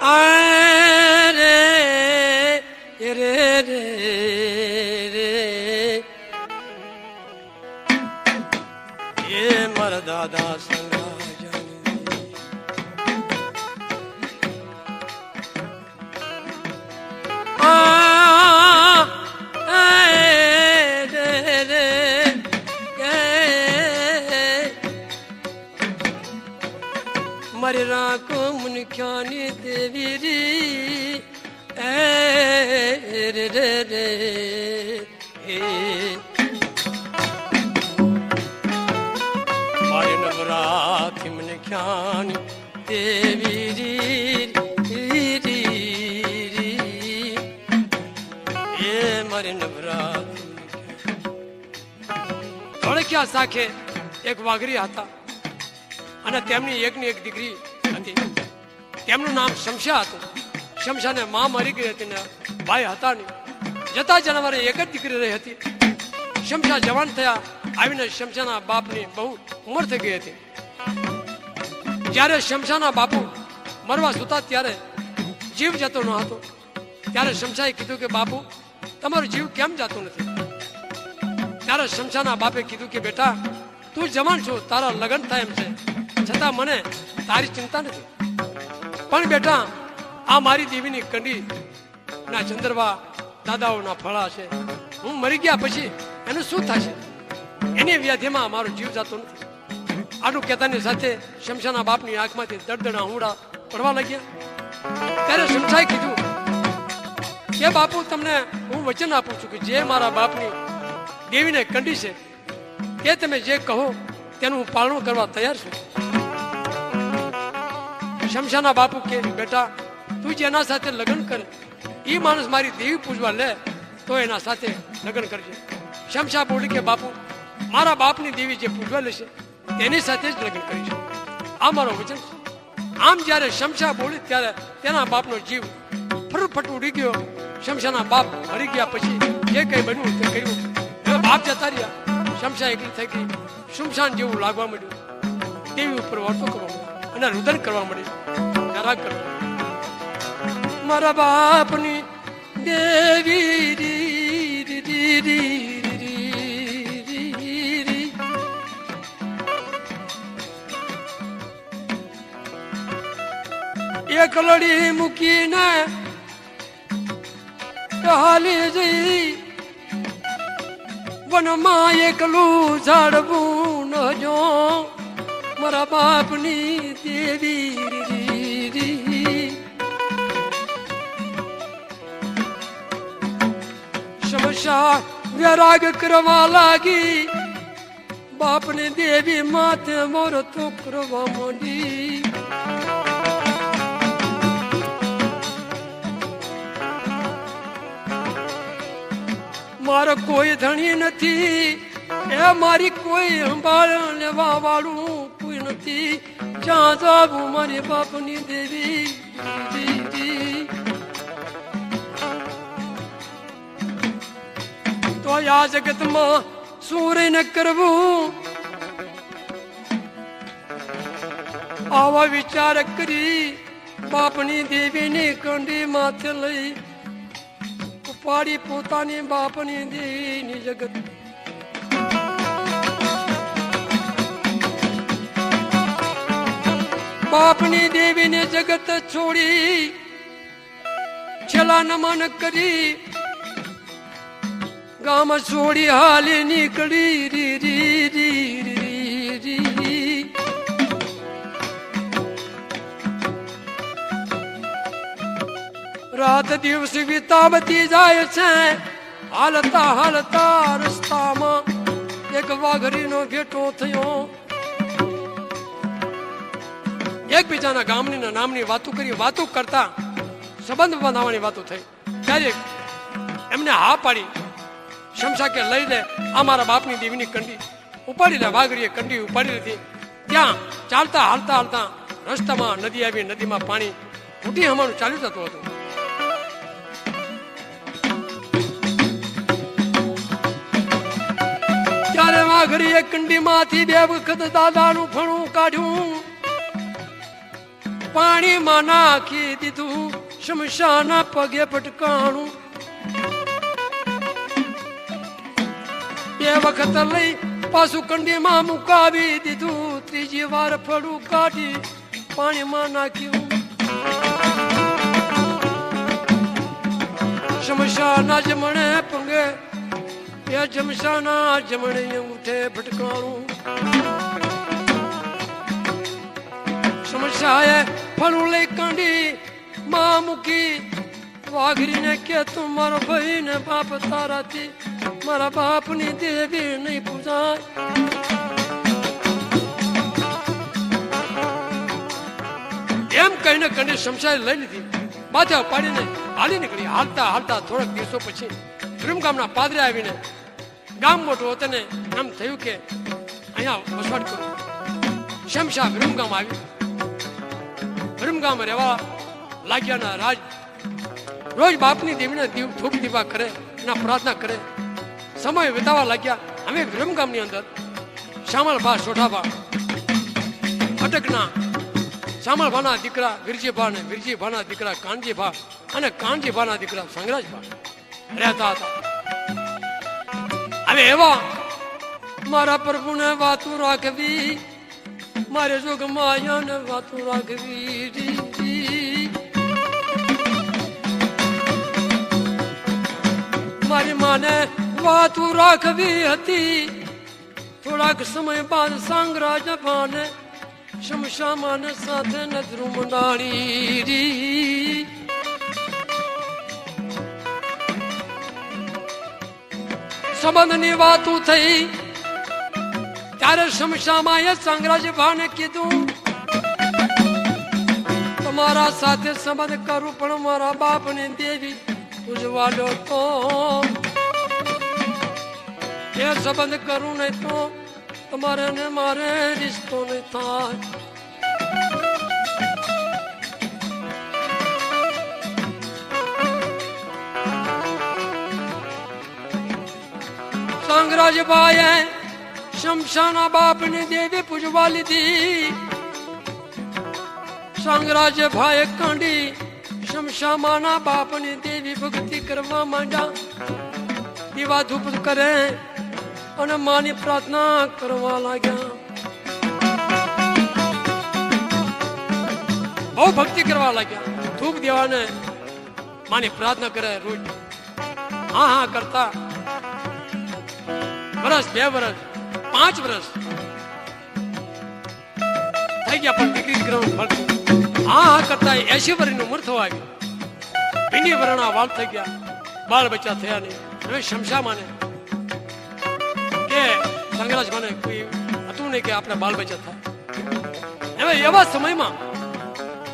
રે રે રે રે એ મારા દાદા સંગા મારી રાખો મુનખ્યાની દેવી રી રે રે રે મારી નવરાત્રી મુનખ્યાની દેવી રી એ મારી નવરાત્રી ધોળકિયા સાખે એક વાઘરી હતા અને તેમની એકની એક દીકરી હતી. તેમનું નામ શમશા હતું. શમશાને માં મરી ગઈ હતી ને ભાઈ હતા નહીં. જતા જનાવરે એક જ દીકરી રહી હતી. શમશા જવાન થયા આવીને શમશાના બાપની બહુ ઉંમર થઈ ગઈ હતી. જ્યારે શમશાના બાપુ મરવા સુતા ત્યારે જીવ જતો ન હતો. ત્યારે શમશાએ કીધું કે બાપુ તમારો જીવ કેમ જતો નથી? ત્યારે શમશાના બાપે કીધું કે બેટા તું જવાન છો, તારા લગ્ન થાય એમ છે, છતાં મને તારી ચિંતા નથી. પણ બેટા આ મારી દેવીની કંડી ના ચંદ્રવા દાદાઓના ફળા છે. હું મરી ગયા પછી એનું શું થશે? એની વ્યાધિમાં મારો જીવ જતો નથી. આટલું કહેતાની સાથે શમશાના બાપની આંખમાંથી દળદળા હુંડા પડવા લાગ્યા. ત્યારે શમશાએ કીધું કે બાપુ તમને હું વચન આપું છું કે જે મારા બાપની દેવીને કંડી છે કે તમે જે કહો તેનું હું પાલન કરવા તૈયાર છું. શમશાના બાપુ કે બેટા તું જેના સાથે લગ્ન કરે એ માણસ મારી દેવી પૂજવા લે તો એના સાથે લગ્ન કરજે. શમશા બોલી કે બાપુ મારા બાપની દેવી જે પૂજવા લેશે તેની સાથે જ લગ્ન કરીશ. આ મારો વચન છે. આમ જ્યારે શમશા બોલી ત્યારે તેના બાપનો જીવ ફટફટ ઉડી ગયો. શમશાના બાપ મરી ગયા પછી જે કઈ બન્યું તે કર્યું. હવે બાપ જતા રહ્યા. શમશા એકલી થઈ ગઈ. સુમસાન જેવું લાગવા માંડ્યું. દેવી ઉપર વર્તો કરવા માંડ્યું અને રુદન કરવા માંડ્યું. મારા બાપની દેવી એક લડી મૂકીને હાલી જઈ વનમાં એકલું ઝાડવું ન જો મારા બાપની દેવી શમશા વૈરાગ કરવા લાગી. બાપની દેવી માથે મોરતો કરવા માંડી. મારો કોઈ ધણી નથી, એ મારી કોઈ સંભાળ લેવા વાળું કોઈ નથી. જ્યાં જાવું મારી બાપની દેવી તો આ જગતમાં શું ન કરવું? આવા વિચાર કરી બાપની દેવીની કંડી માથે લઈ ઉપાડી પોતાની બાપની દેવીની જગત. બાપની દેવીને જગત છોડી છેલ્લા નમન કરી ગામ છોડી હાલી નીકળી રી રી રી રી રી. રાત દિવસ વિતાવતી જાય છે. હાલતા હાલતા રસ્તામાં એક વાઘરીનો ભેટો થયો. એકબીજાના ગામની નામની વાતો કરી. વાતો કરતા સંબંધ બનાવવાની વાતો થઈ. ત્યારે એમને હા પાડી. શમશા કે લઈ લે આ મારા બાપની દેવીની કંડી. ઉપાડી લે. વાઘરીએ કંડી ઉપાડી લીધી. ત્યાં ચાલતા હાલતા હાલતા રસ્તામાં નદી આવી. નદીમાં પાણી ફૂટી હમાનું ચાલ્યું જતું હતું. ત્યારે વાઘરીએ કંડીમાંથી બે વખત દાદાનું ફણું કાઢ્યું. પાણીમાં નાખી દીધું, શમશાના પગે પટકાણું. બે વખત લઈ પાછું કંડીમાં મુકાવી દીધું, ત્રીજી વાર ફળું કાઢી પાણીમાં નાખ્યું. શમશાના જમણે પગે એ જમશાના જમણે ઉઠે ભટકાણું. શમશાએ ફળું લઈ કાઢી માં મૂકી, વાઘરીને કે તું મારો ભાઈ ને બાપ તારાથી મારા બાપની દેવી નહીં પૂજાય. એમ કહીને કંડી શમશાએ લઈ લીધી, માથે પાડીને હાલી નીકળી. હાલતા હાલતા થોડાક દિવસો પછી વિરમગામના પાદરે આવીને ગામ મોટું હતું ને એમ થયું કે અહીંયા વસવાટ કરું. શમશા વિરમગામ આવી, વિરમગામ રહેવા લાગ્યાના રાજ રોજ બાપની દેવીને ધૂપ દીવા કરે, એના પ્રાર્થના કરે, સમય વિતાવા લાગ્યા. હવે વિરમગામની અંદર શામળભા સોઢાભા અટકના શામળભાના દીકરા વિરજીભા ને વિરજીભાના દીકરા કાનજીભા અને કાનજીભાના દીકરા સંગરાજભા રહેતા હતા. હવે એવા મારા પ્રભુને વાતું રાખવી, મારે જોગ માયાને વાતું રાખવી. મારી માને વાતું રાખવી હતી. થોડાક સમય બાદ સંગરાજભાને શમશામાને સાથે નજરું મંડાણી. સંબંધની વાતું થઈ ત્યારે શમશામાએ સંગરાજભાને કીધું, તમારા સાથે સંબંધ કરું પણ મારા બાપની દેવી પૂજવાડો તો એ સંબંધ કરું નહીં તો તમારે ને મારે રિશ્તો નહીં થાય. સંગરાજભાઈએ શમશાના બાપની દેવી પૂજવા લીધી. સંગરાજભાઈએ કાંડી શમશામાના બાપની દેવી ભક્તિ કરવા માંડ્યા. દીવા ધૂપ કરે અને માની પ્રાર્થના કરવા લાગ્યા. બહુ ભક્તિ કરવા લાગ્યા. ધૂપ દેવાને માની પ્રાર્થના કરે રોજ. હા હા કરતા વર્ષ, 2 વર્ષ, 5 વર્ષ થઈ ગયા પણ દીકરી દીકરાનું ફળ. હા હા કરતા 80 વર્ષની ઉંમર થવા આવી. ભીંડી વરણા વાળ થઈ ગયા, બાળ બચ્ચા થયા નહીં. હવે શમશામાને કે સંગરાજભાને કોઈ હતું નહીં કે આપણે બાળ બચ્ચા થાય. હવે એવા સમયમાં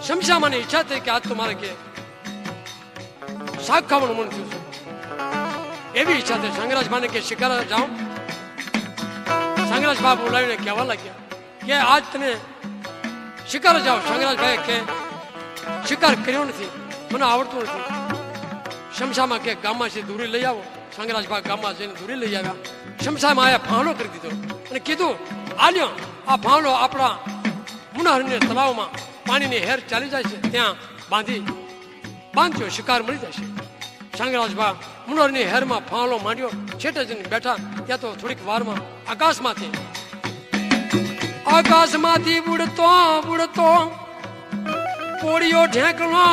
શમશામાની ઈચ્છા થઈ કે આજ તો મારે કે શાક ખાવાનું મન થયું છે. એવી ઈચ્છા થઈ સંગરાજભાને કે શિકાર જાઉં. સંગરાજભા બોલાવીને કહેવા લાગ્યા કે આજ તમે શિકાર જાઓ. સંગરાજભાઈ કે શિકાર કર્યો નથી, મને આવડતું નથી. શમશામાં કે ગામમાં છે દૂરી લઈ આવો. સંગરાજભા ગામમાં જઈને દૂરી લઈ આવ્યા. શમશામાં આયા ફાંવલો કરી દીધો અને કીધું, આલ્યો આ ફાંવલો આપણા મુનાહરીને તળાવમાં પાણીની હેર ચાલી જાય છે ત્યાં બાંધજો, શિકાર મળી જશે. સંગરાજભા મુનાહરીની હેરમાં ફાંવલો માંડ્યો, છેટે જઈને બેઠા. ત્યાં તો થોડીક વારમાં આકાશમાંથી ઉડતો ઉડતો કોળીઓ ઢેકણો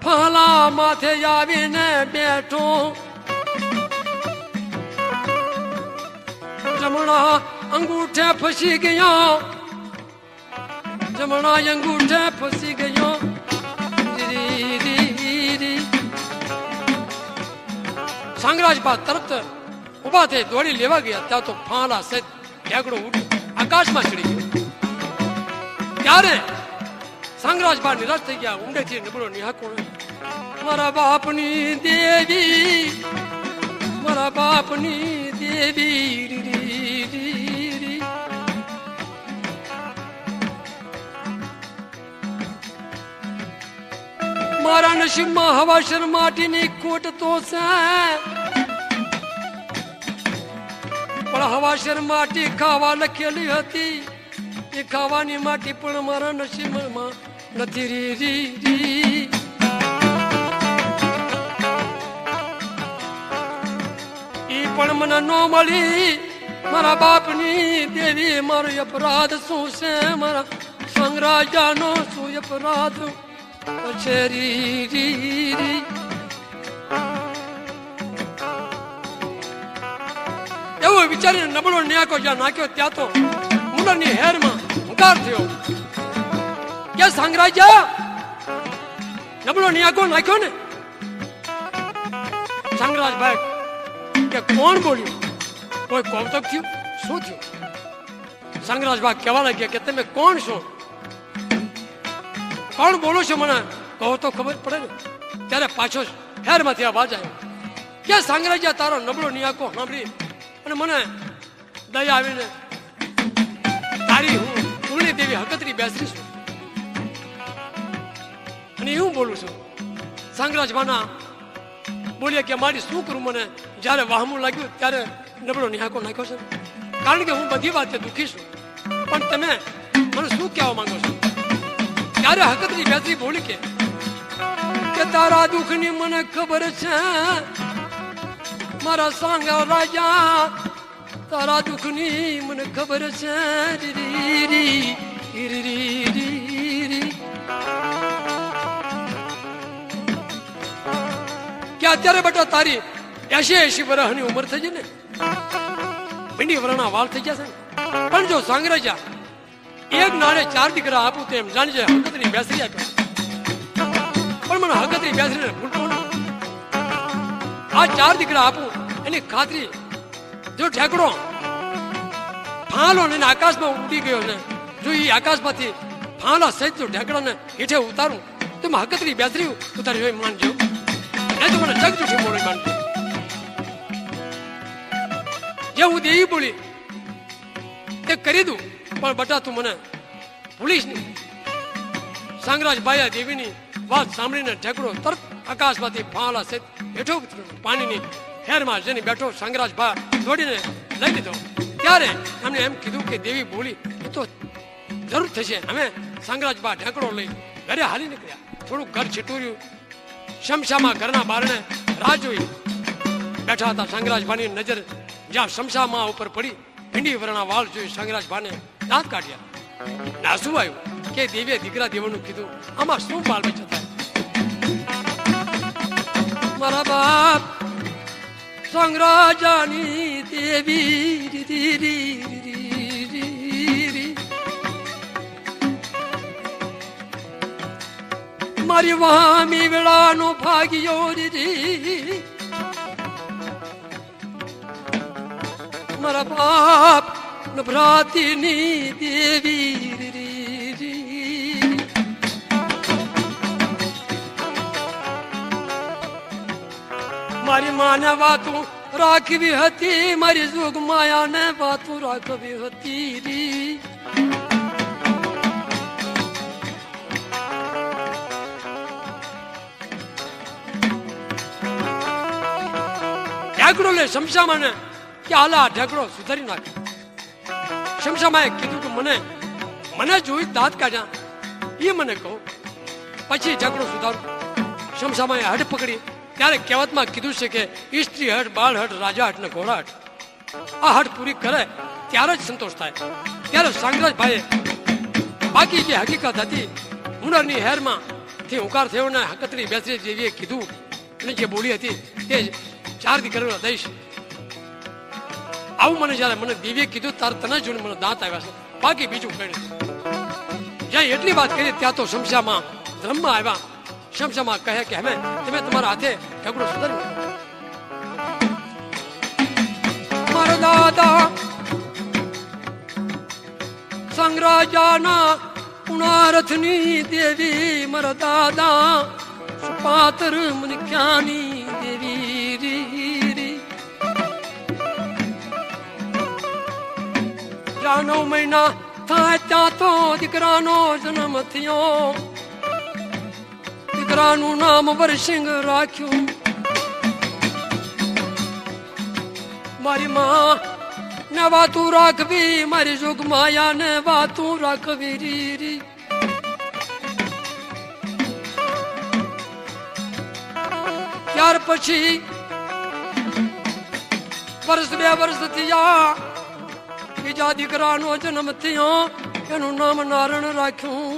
ફાલા માથે આવીને બેઠો. જમણા અંગૂઠે ફસી ગયો, જમણા અંગૂઠે ફસી ગયો. સંગરાજભા તરત ઉભા થઈ દોડી લેવા ગયા. ત્યાં તો ફાલા સહિત ઢેકડો આકાશમાં ચડી ગયો. ત્યારે સંગરાજભા નિરાશ થઈ ગયા. ઊંડેથી નબળો નિહાકો, મારા બાપની દેવી, મારા બાપની દેવી. મારા નસીબમાં હવાસર માટીની ખોટ તો છે, પણ હવાસર માટી ખાવા લખેલી હતી. એ ખાવાની માટી પણ મારા નસીબમાં નથી રી રી રી. ઈ પણ મને ન મળી મારા બાપની દેવી. મારો અપરાધ શું છે મારા સંગરાજાનો શું અપરાધ છે રી રી રી. એવું વિચારીને નબળો ન્યાકો જ્યાં નાખ્યો ત્યાં તો મુંડની હેરમાં હુંકાર થયો કે સંગરાજા નબળો ન્યાકો નાખ્યો ને. સંગરાજભાઈ કે કોણ બોલ્યું? કોઈ કૌતક થયું? શું થયું? સંગરાજભાઈ કહેવા લાગ્યા કે તમે કોણ છો? કોણ બોલો છો મને કહો તો ખબર પડે ને. ત્યારે પાછો હેરમાંથી અવાજ આવ્યો કે સંગરાજા તારો નબળો નિયાકો સાંભળી અને મને દયા આવીને તારી હું પૂર્ણી દેવી હકતરી બેસરી છું અને હું બોલું છું. સંગરાજભાના બોલ્યા કે મારી શું કરું? મને જ્યારે વાહમું લાગ્યું ત્યારે નબળો નિહાકો નાખ્યો છે કારણ કે હું બધી વાતે દુઃખી છું. પણ તમે મને શું કહેવા માંગો છો? ત્યારે હકતરી બેસરી બોલી કે તારા દુઃખની મને ખબર છે મારા સાંગા રાજા. તારા દુઃખની મને ખબર છે રી રી રી રી રી. કે અત્યારે બેટા તારી 80 વર્ષની ઉંમર થઈ જાય ને, ભીંડી વરણા વાળ થઈ જશે. પણ જો સાંગરાજા એક નાળે 4 દીકરા આપું તો એમ જાણજે હકતરી બેસરી આપ્યો. પણ મને હકતરી બેસરીને ભૂલતો નહીં. આ 4 દીકરા આપું એની ખાતરી જો ઠેકડો ફાલો ને આકાશમાં ઉડી ગયો ને, જો એ આકાશમાંથી ફાલા સહિત જો ઢેકડાને હેઠે ઉતારું તો હકતરી બેસરી ઉતારી હોય માનજો. નહીં તો મને જગ જુઠી બોલી માનજો. જે હું દેવી બોલી તે કરી દઉં પણ બટા તું મને ભૂલીશ નહીં. સાંગરાજભાઈ દેવીની વાત સાંભળીને ઢેકડો તરત આકાશમાંથી ફાલા સહિત હેઠો પાણીની હેરમાં જેની બેઠો સાંગરાજભા દોડીને લઈ લીધો. ત્યારે એમને એમ કીધું કે દેવી બોલી એ તો જરૂર થશે. અમે સાંગરાજભા ઢેકડો લઈ ઘરે હાલી નીકળ્યા. થોડુંક ઘર છીટુર્યું. શમશામાં ઘરના બારણે રાહ જોઈ બેઠા હતા. સાંગરાજભાની નજર જ્યાં શમશામાં ઉપર પડી ભીંડી વરણા વાળ જોઈ સાંગરાજભાને દાંત કાઢ્યા. નાસુ આવ્યું કે દેવીએ દીકરા દેવાનું કીધું, આમાં શું બાળ બચત થાય? મારા બાપ સંગરાજાની દેવી મારી વામી વેળાનો ભાગ્યો દીદી. મારા બાપ નભરાતીની દેવી મારી માને વાતું રાખવી હતી, મારી જોગ માયાને વાતું રાખવી હતી. ઢેકડો લે શમશામાં ને કે હાલા ઢેકડો સુધારી નાખે. શમશામાં કીધું કે મને જોઈ દાંત કાઢ્યા એ મને કહો પછી ઢેકડો સુધારું. શમશામાં હટ પકડી ત્યારે કહેવતમાં કીધું છે કે સ્ત્રી હટ, બાળ હટ, રાજા હટ ને ઘોડા હટ. આ હટ પૂરી કરે ત્યારે જ સંતોષ થાય. ત્યારે સાંગરાજભાઈએ બાકી જે હકીકત હતી હુનરની હેરમાં થી હુંકાર થયો ને હકતરી બેસરી જેવીએ કીધું અને જે બોલી હતી તે 4 દીકરીઓ દઈશ. આવું મને જયારે મને દેવીએ કીધું તાર તને જોઈને મને દાંત આવ્યા છે, બાકી બીજું કઈ નથી. જ્યાં એટલી વાત કરી ત્યાં તો શમશામાં ધર્મમાં આવ્યા. શમશામાં કહે કે હવે તમે તમારા હાથે ઢગડો સુધારી મારા દાદા સંગરાજાના પુનારથની દેવી. મારા દાદા સુપાતર મનખ્યાની દેવી. 9 મહિના થાય ત્યાં તો દીકરાનો જન્મ થયો. દીકરાનું નામ વરસિંહ રાખ્યું. મારી માં ને વાતું રાખવી, મારી જોગ માયા ને વાતું રાખવી. ત્યાર પછી વર્ષ 2 વર્ષ થયા, બીજા દીકરાનો જન્મ થયો, એનું નામ નારણ રાખ્યું.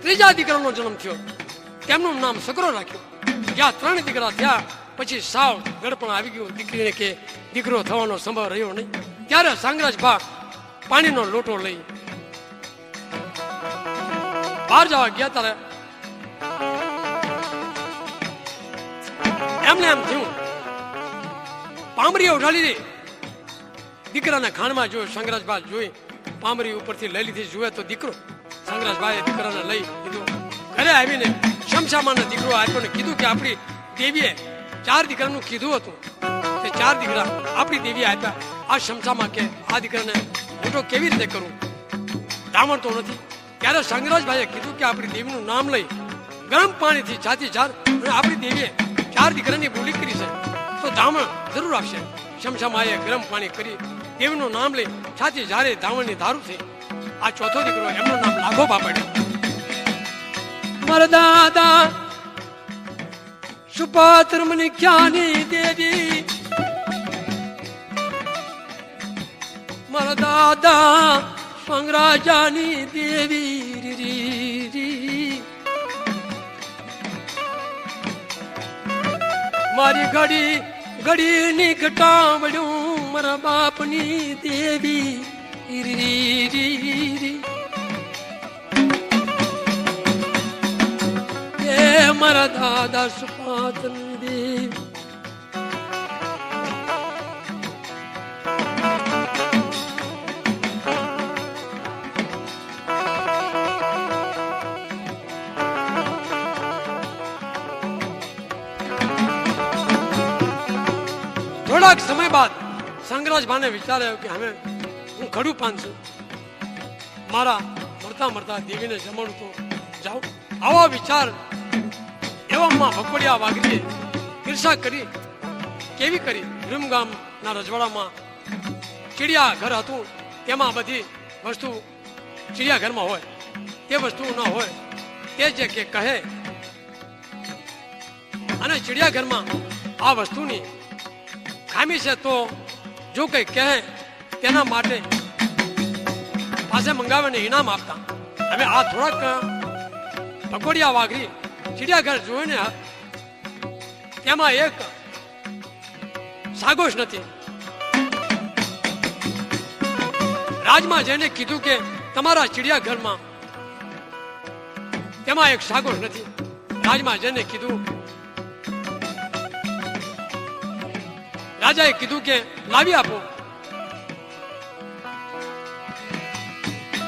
ત્રીજા દીકરાનો જન્મ થયો, તેમનું નામ સગરો રાખ્યું. જ્યાં 3 દીકરા થયા પછી સાવ ગડપણ આવી ગયું. દીકરીને કે દીકરો થવાનો સંભવ રહ્યો નહીં. ત્યારે સાંગરાજ ભા પાણીનો લોટો લઈ બહાર જવા ગયા. ત્યારે એમને એમ થયું, પાંમરી ઉઠાડી દીકરાના ખાણમાં જોયું. સંગરાજભા જોઈ પાંમરી ઉપરથી લઈ લીધી. જુએ તો દીકરો. સંગરાજભાઈએ દીકરાને લઈ લીધું. ઘરે આવીને શમશામાના દીકરો આપ્યો ને કીધું કે આપણી દેવીએ 4 દીકરાનું કીધું હતું, તે 4 દીકરા આપણી દેવીએ આપ્યા. આ શમશામાં કે આ દીકરાને મોટો કેવી રીતે કરું, બ્રાહ્મણ તો નથી. ત્યારે સંગરાજભાઈએ કીધું કે આપણી દેવીનું નામ લઈ ગરમ પાણીથી છાતી ઝાર, અને આપણી દેવીએ 4 દીકરાની બોલી કરી છે તો ધામણ જરૂર આપશે. શમશામાએ ગરમ પાણી કરી દેવીનું નામ લઈ છાતી ઝારે ધામણની ધારું થઈ. આ ચોથો દીકરો, એમનું નામ લાખો પાડ્યો. મારા દાદા સુપાત્ર મને ખ્યાની દેવી, મારા દાદા સંગરાજાની દેવી. મારી ઘડી ઘડીની ઘટાવડ્યું મારા બાપની દેવી. એ મારા દાદા સુપાતની દેવી. થોડાક સમય બાદ સંગરાજભાને વિચાર આવ્યો કે હવે હું ખડું પાનશું, મારા મળતા મળતા દેવીને જમણું તો જાઉં. આવો વિચાર એવામાં ભગવડિયા વાઘરીએ ઈર્ષા કરી. કેવી કરી? ભીમગામના રજવાડામાં ચિડિયા ઘર હતું, તેમાં બધી વસ્તુ ચિડિયાઘરમાં હોય તે વસ્તુ ન હોય તે જે કે કહે, અને ચિડિયાઘરમાં આ વસ્તુની ખામી છે તો જો કઈ કહે તેના માટે પાસે મંગાવીને ઇનામ આપતા. હવે આ થોડાક ભગોડિયા વાઘરી ચિડિયાઘર જોઈને તેમાં એક સાગોશ નથી. રાજમાં જેને કીધું કે તમારા ચિડિયાઘરમાં તેમાં એક સાગોશ નથી. રાજમાં જેને કીધું, રાજાએ કીધું કે લાવી આપો.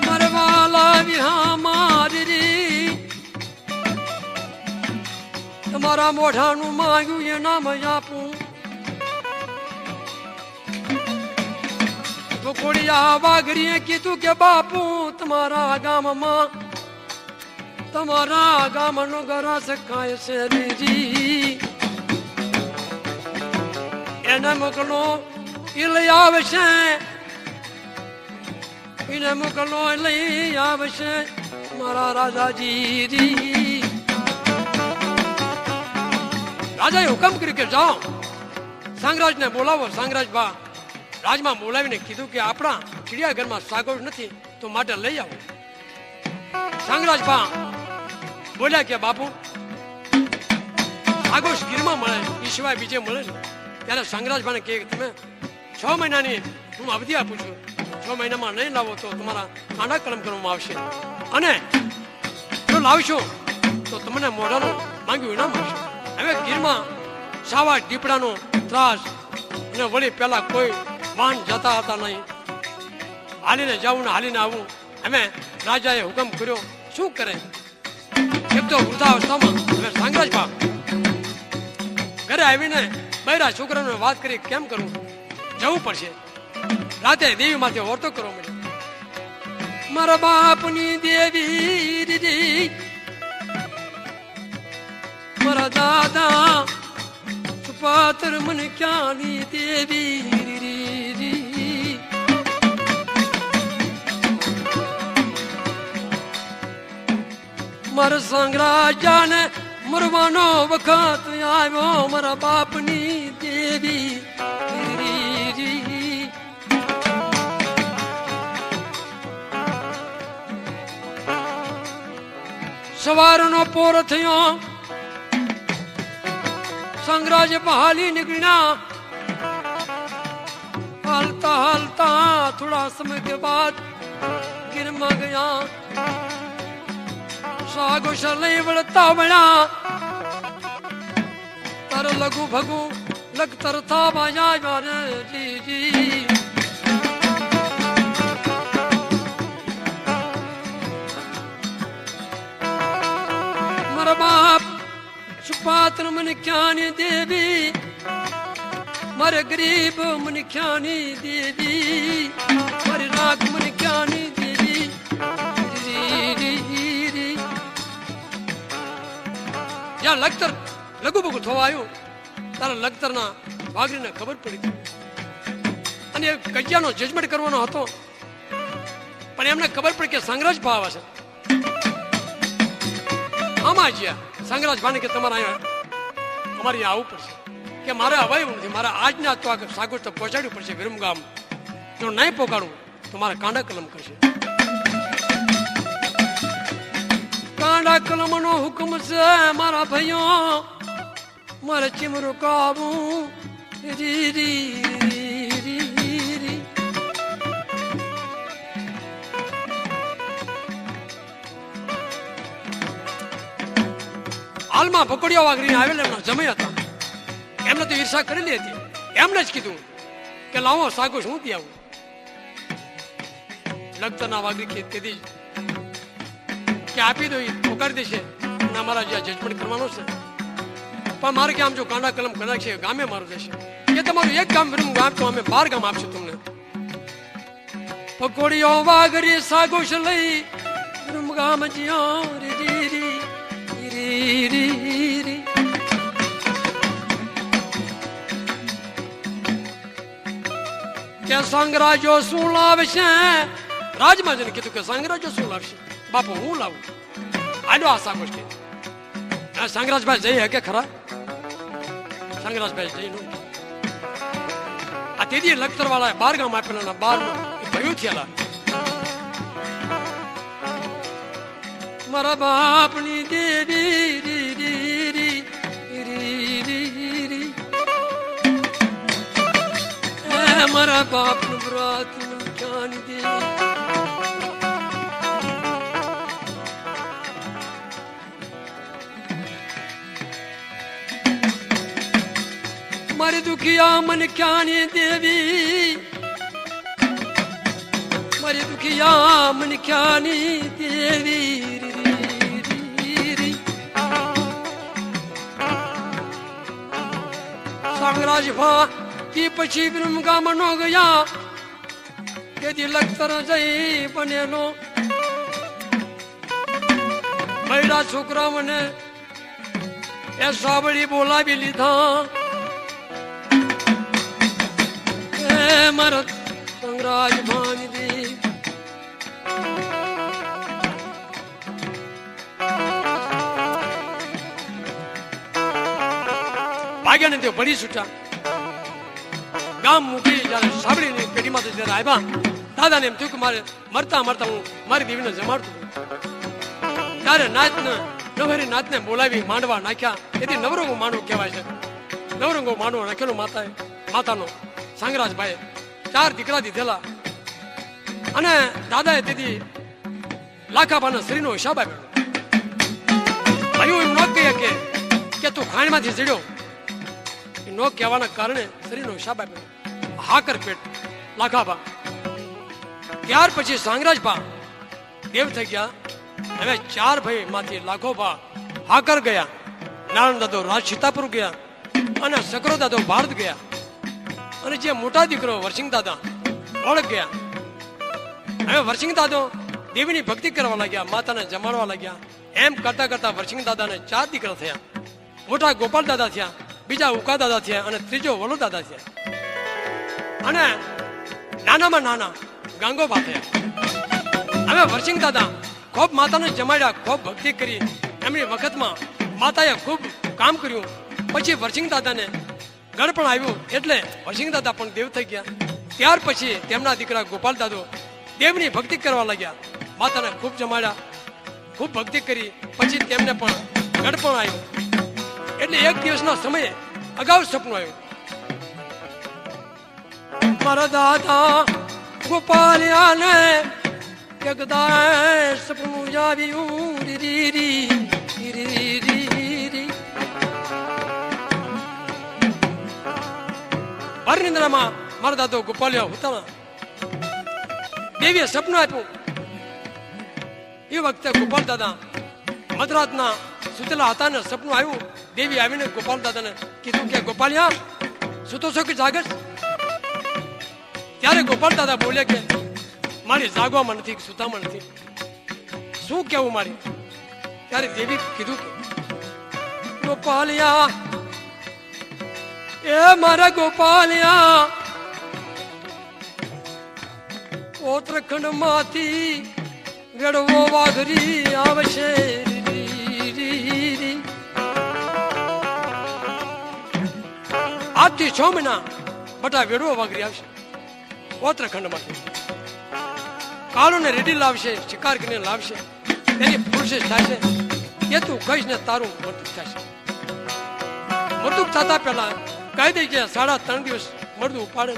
મરવા લાવી હા મારી, તમારા મોઢાનું માંગ્યું એ નામ આપું. ભગોડિયા વાઘરીએ કીધું કે બાપુ તમારા ગામનો ગરાસ ખાય છે રીજી, એને મોકલો એ લઈ આવશે, એને મોકલો લઈ આવશે મારા રાજાજી. રાજાએ હુકમ કર્યું કે જાઓ સાંગરાજને બોલાવો. સાંગરાજ બા રાજમાં બોલાવીને કીધું કે આપણા ચિડિયાઘરમાં સાગોશ નથી તો માટે લઈ આવો. સાંગરાજ બા બોલ્યા કે બાપુ સાગોશ ગીરમાં મળે, એ સિવાય બીજે મળે ને. ત્યારે સંગરાજભાને કહે કે તમે 6 મહિનાની હું અવધિ આપું છું, 6 મહિનામાં નહીં લાવો તો તમારા કાંડા કલમ કરવામાં આવશે, અને જો લાવશો તો તમને મોઢાનું માંગ્યું ઇનામ આપશે. હવે ગીરમાં સાવા દીપડાનો ત્રાસ, અને વળી પેલા કોઈ વાહન જતા હતા નહીં, હાલીને જવું ને હાલીને આવવું. અમે રાજાએ હુકમ કર્યો, શું કરે? એક તો વૃદ્ધાવસ્થામાં હવે સાંગરાજભા ઘરે આવીને બૈરા છોકરાને વાત કરી કેમ કરવું, જવું પડશે. રાતે દેવી માથે વર્તો કરવો મળ્યો. મારા બાપની દેવી, મારા દાદા સુપાત્ર મને ક્યાંની દેવી. મારા સંગ્રાજાને મરવાનો વખત આવ્યો મારા બાપની દેવી સવારનો પોર થયો સંગ્રાજ બહાલી નીકળ્યા હાલતા હાલતા થોડા સમય के बाद गिर में गया सागो शलई वड़ता बड़ा तर लघु भगु लगतर था बाजा मारे जी जी मर बाप सुपात्र मन ज्ञानी देवी मारे गरीब मन ज्ञानी देवी मारे राग मन ज्ञानी देवी જ્યાં લખતર લઘુભગુ થવા આવ્યું તારા લખતરના વાઘરીને ખબર પડી અને કજિયાનો જજમેન્ટ કરવાનો હતો પણ એમને ખબર પડી કે સંગ્રાજ ભાવ છે આમાં જ્યાં સંગ્રાજ ભાને કે તમારે અહીંયા અમારે અહીંયા આવવું પડશે કે મારે હવાયું નથી મારે આજના તો આ સાગર તો પહોંચાડવું પડશે વિરમગામ જો નહીં પહોંચાડું તો મારે કાંડા કલમ કરશે કાંડા કલમ નો હુકમ છે મારા ભાઈઓ મારે ચીમરું કાવું રી રી રી હાલમાં ભકોડિયા વાઘરીને આવેલા એમના જમાઈ હતા એમને તો ઈર્ષા કરેલી હતી એમને જ કીધું કે લાવો સાગો શું દી આવું લખતરના વાઘરી કે તેથી કે આપી દો પોકારી દેશે અને અમારા જ્યાં જજમેન્ટ કરવાનો છે પણ મારે કે આમ જો કાંડા કલમ કદાચ છે ગામે મારું દેશે કે તમારું એક ગામ વિરમ ગામ તો અમે 12 ગામ આપશું તમને પકોડીઓ વાઘરી સાગોશ લઈ વિરમ ગામ જ્યો રી રી રી રી રી કે સંગ્રાજો શું લાવશે રાજમાં જઈને કીધું કે સંગ્રાજો શું લાવશે બાપુ હું લાવું આડો આ સાગોશ કે સંગ્રાજભાઈ જઈ હકે ખરા સંગ્રાજભાઈ જઈ નું આ તેદી લખતર વાળા 12 ગામ આપેલા 12 ભયું થયેલા મારા બાપની દેવી રી રી રી રી રી રી મારા બાપનું વ્રત જ્ઞાન દે મારી દુખિયા મન જ્ઞાની દેવી મારી દુખિયા મન જ્ઞાની દેવી સંગ્રાજ ભા કી પછી વિરમગામ નો ગયા તેથી લખતર જઈ બનેલો બૈરા છોકરાઓને એ સાબડી બોલાવી લીધા મારા સંગ્રાજ ભાની ભાગ્યા ને તે ભરી છૂટા ગામ મૂકી જયારે સાબડીની પેઢીમાં જયારે આવ્યા દાદાને એમ થયું કે મારે મરતા મરતા હું મારી દેવીને જમાડતું ત્યારે નાચને નવરી નાચને બોલાવી માંડવા નાખ્યા એથી નવરંગો માંડવો કહેવાય છે નવરંગો માંડવો નાખેલો માતાનો સંગ્રાજભાઈ 4 દીકરા દીધેલા અને દાદાએ તેથી લાખાબાના શરીરનો હિસાબ આપ્યો ભાઈઓ એમ ન કહે કે તું ખાણમાંથી ચડ્યો એ ન કહેવાના કારણે શરીરનો હિસાબ આપ્યો હાકર પેટ લાખાબા ત્યાર પછી સંગ્રાજભા દેવ થઈ ગયા હવે 4 ભાઈ માંથી લાખોબા હાકર ગયા નારાયણ દાદો રાજ સીતાપુર ગયા અને સકરો દાદો ભારત ગયા અને જે મોટા દીકરો વરસિંગ દાદા ઓળખ ગયા હવે વરસિંગ દાદો દેવીની ભક્તિ કરવા લાગ્યા માતાને જમાડવા લાગ્યા એમ કરતા કરતા વરસિંગ દાદાને 4 દીકરા થયા મોટા ગોપાલ દાદા થયા બીજા ઉકા દાદા થયા અને ત્રીજો વલુ દાદા થયા અને નાનામાં નાના ગાંગોબા થયા હવે વરસિંગ દાદા ખૂબ માતાને જમાડ્યા, ખૂબ ભક્તિ કરી. એમની વખતમાં માતાએ ખૂબ કામ કર્યું. પછી વરસિંગ દાદાને ગળપણ આવ્યું એટલે વરસિંગ દાદા પણ દેવ થઈ ગયા. ત્યાર પછી તેમના દીકરા ગોપાલ દાદો દેવની ભક્તિ કરવા લાગ્યા. માતાને ખૂબ જમાડ્યા, ખૂબ ભક્તિ કરી. પછી તેમને પણ ગળપણ આવ્યું. એટલે એક દિવસના સમયે અગાઉ સપનું આવ્યું. મારા દાદા ગોપાલિયાને એકદા સપનું આવ્યું. રી રી રી રી રી. નિંદ્રામાં મારા દાદો ગોપાલિયા હતા. દેવીએ સપનું આપ્યું. એ વખતે ગોપાલ દાદા મધરાતના સુતેલા હતા ને સપનું આવ્યું. દેવી આવીને ગોપાલ દાદાને કીધું કે ગોપાલિયા સૂતો છો કે જાગસ? ત્યારે ગોપાલ દાદા બોલ્યા કે મારી જાગવામાં નથી, સુતામાં નથી. શું કેવું મારી? ત્યારે દેવી કીધું કે ગોપાલિયા, એ મારા ગોપાલિયા, ઉત્તરાખંડ માંથી વેડવો વાઘરી આવશે. આજથી 6 મહિના બટા વેડવો વાઘરી આવશે ઉત્તરાખંડ માંથી. કાળો ને રેડી લાવશે, શિકાર કરીને લાવશે. તેની પ્રોસેસ થશે. એ તું કહીશ ને તારું મૃત્યુ થશે. મૃત્યુ થતા પહેલા કહી દઈ કે 3.5 દિવસ મરદું ઉપાડે.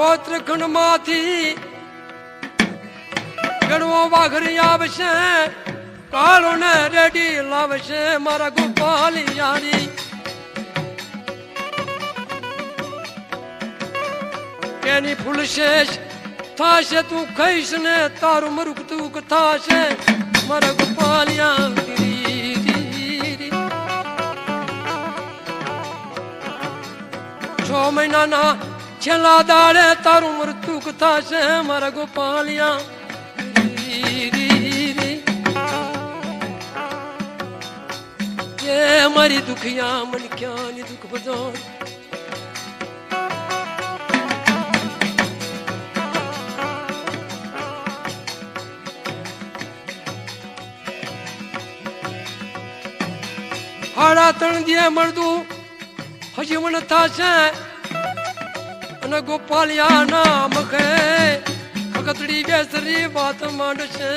ઉત્તરાખંડ માંથી ગણવો વાઘરી આવશે, કાળો ને રેડી લાવશે મારા ગોપાલિયાની. એની ફૂલશેષ થાશે તું કહીશ ને તારું મૃત્યુ થશે મારા ગોપાલિયા. 6 મહિનાના છેલ્લા દાડે તારું મૃત્યુ થશે મારા ગોપાલિયા. એ મારી દુખિયા મન ક્યાંની દુઃખ બધો. હાડા 3 દિયે મળદું હજી મને થશે અને ગોપાલિયા ના મખે ખગતડી બેસરી વાત માંડશે.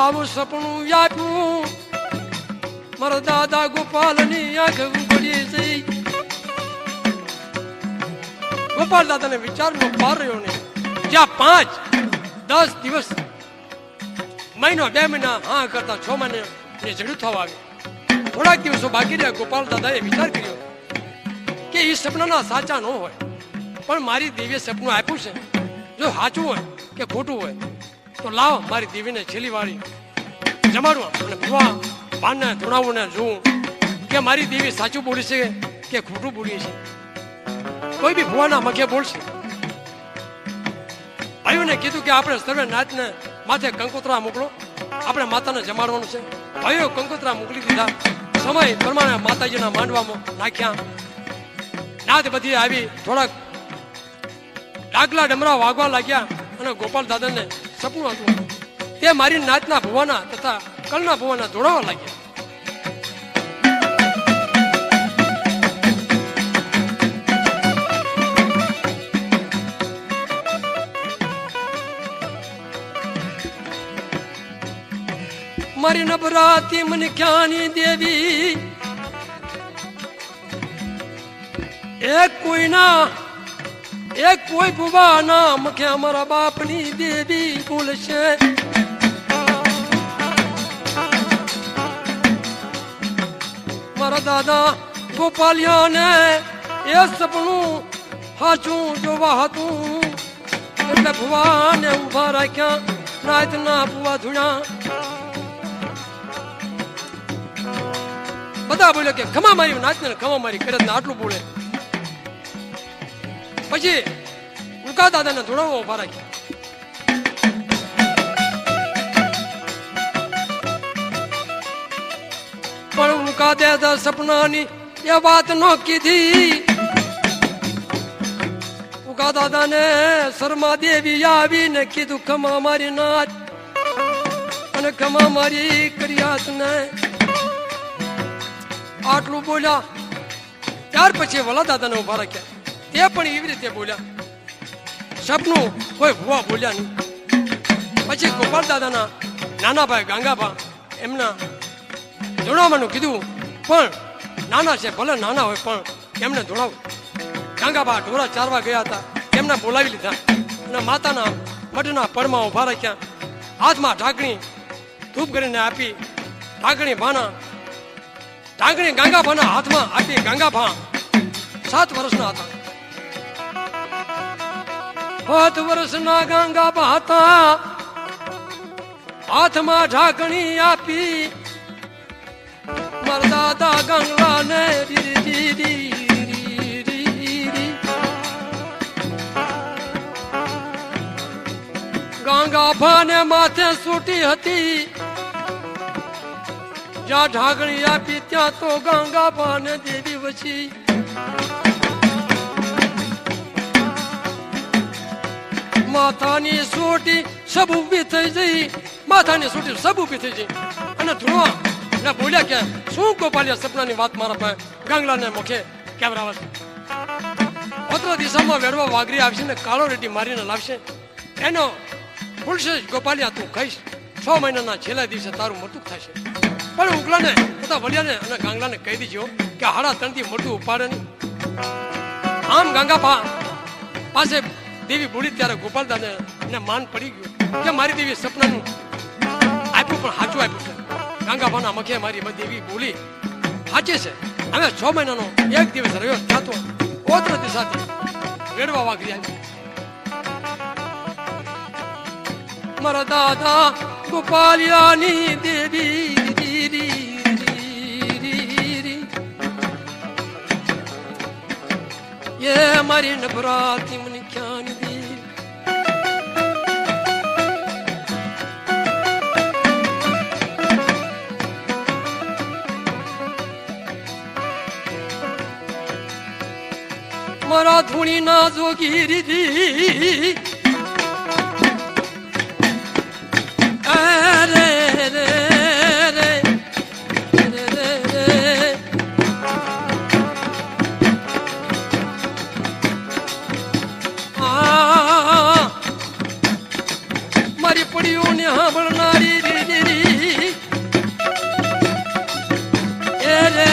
આવું સપનું આપ્યું મારા દાદા ગોપાલની આંખ ઉઘડી છે. ગોપાલ દાદાને વિચારનો પાર રહ્યો ને. જ્યાં 5-10 દિવસ, મહિનો 2 મહિના હા કરતા 6 મહિને જડું થવા આવ્યું. થોડાક દિવસો બાકી રહ્યા. ગોપાલ દાદાએ વિચાર કર્યો કે એ સપનાના સાચા ન હોય, પણ મારી દેવીએ સપનું આપ્યું છે. જો સાચું હોય કે ખોટું હોય તો લાવ મારી દેવીને છેલ્લી વાળી જમાડવા અને ભૂવા પાનને ધોણાવું ને જોવું કે મારી દેવી સાચું બોલી છે કે ખોટું બોલી છે. કોઈ બી ભૂવાના મખે બોલશે. ભાઈઓને કીધું કે આપણે સર્વે નાચને માથે કંકોત્રા મોકલો, આપણે માતાને જમાડવાનું છે. ભાઈઓ કંકોત્રા મોકલી દીધા. સમય પ્રમાણે માતાજીના માંડવામાં નાખ્યા. નાત બધી આવી. થોડાક ડાગલા ડમરા વાગવા લાગ્યા અને ગોપાલ દાદાને સપનું હતું તે મારી નાચના ભુવાના તથા કલના ભુવાના દોડાવવા લાગ્યા. મારી નબરાતી મને ક્યાંની દેવી એક કોઈ ભુવાના મખે અમારા બાપની દેવી બોલશે. મારા દાદા ગોપાલિયાને એ સપનું હાચું જોવા હતું એટલે ભુવાને ઉભા રાખ્યા. નાચના ભુવા ધૂણા બધા બોલ્યો કે ખમા મારી નાચને ખમા મારી કરે આટલું બોલે. પછી ઉકા દાદાને ધોળાવો ઉભા રાખ્યા. પણ ઉકા દાદા સપનાની એ વાત ન કીધી. ઉકા દાદાને શર્મા દેવી આવીને કીધું ખમા મારી નાચ અને ખમા મારી કરિયાત ને આટલું બોલ્યા. ત્યાર પછી વલા દાદાને ઉભા રાખ્યા. તે પણ એવી રીતે બોલ્યા, સપનું કોઈ ભુવા બોલ્યા નહીં. પછી ગોપાલ દાદાના નાના ભાઈ ગાંગાભા એમના ધોળાવાનું કીધું, પણ નાના છે ભલે નાના હોય પણ એમને ધોળાવું. ગાંગાભા ઢોરા ચારવા ગયા હતા, એમને બોલાવી લીધા અને માતાના મઢના પડમાં ઉભા રાખ્યા. હાથમાં ઢાંકણી ધૂપ કરીને આપી. ઢાંકણી ગાંગાભાના હાથમાં આપી. ગાંગાભા 7 વર્ષના હતા. 7 વર્ષના ગાંગાભા હતા. હાથમાં ઢાંકણી આપી. મારા દાદા ગંગલાને ગાંગાભાને માથે સૂટી હતી. જ્યાં ઢાંકણી આપી ત્યાં તો ગાંગાભાને દેવી વસી. માથાની સોટી સબ ઊભી થઈ જઈ. માથાની સોટી સબ ઊભી થઈ જઈ અને ધ્રુવા ને બોલ્યા કે શું ગોપાલિયા સપનાની વાત મારા પાસે ગાંગલાને મુખે કેમ રાવશે. ઉત્તર દિશામાં વેડવા વાઘરી આવશે ને કાળો રેડી મારીને લાવશે. એનો ભૂલશે ગોપાલિયા તું કહીશ 6 મહિનાના છેલ્લા દિવસે તારું મૃત્યુ થશે. પણ ઉગલાને તથા વલિયાને અને ગાંગલાને કહી દીજો કે 3.5 થી મોટું ઉપાડે નહીં. આમ ગાંગાભા પાસે દેવી બોલી ત્યારે ગોપાલ દાદાને માન પડી ગયું કે મારી દેવી સપનાનું આપ્યું પણ સાચું આપ્યું છે. ગાંગાભાના મખે મારી દેવી બોલી સાચી છે. હવે 6 મહિનાનો એક દિવસ રહ્યો ત્યાં તો ઓત્ર દિશાથી વેડવા વાઘરી આવી. મારા દાદા ગોપાલિયાની દેવી એ મારી નભરાતી મને ક્યાં દી. મારા ધૂણી ના જોગી રીધી મારી પડીઓને સાંભળનારી દીદી એ રે